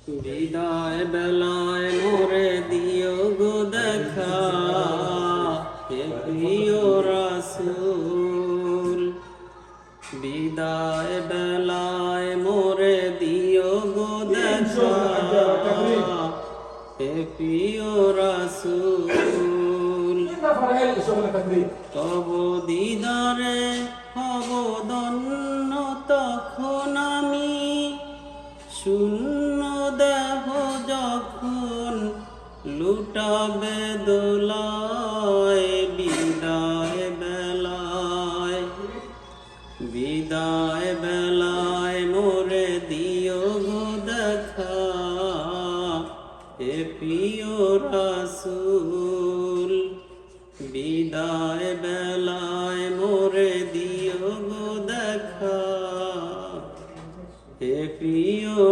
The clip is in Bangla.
বিদায় বেলায় মোরে দিও গো দেখা, হে প্রিয় রাসূল। বিদায় বেলায় মোরে দিও গো দেখা, হে প্রিয় রাসূল। তব দিদারে হব ধন্য তখন আমি, শূন্য দেহ যখন লুটাবে দোলায়। বিদায় বেলায়, বিদায় বেলায় মোরে দিও গো দেখা, হে প্রিয় রাসূল। বিদায় বেলা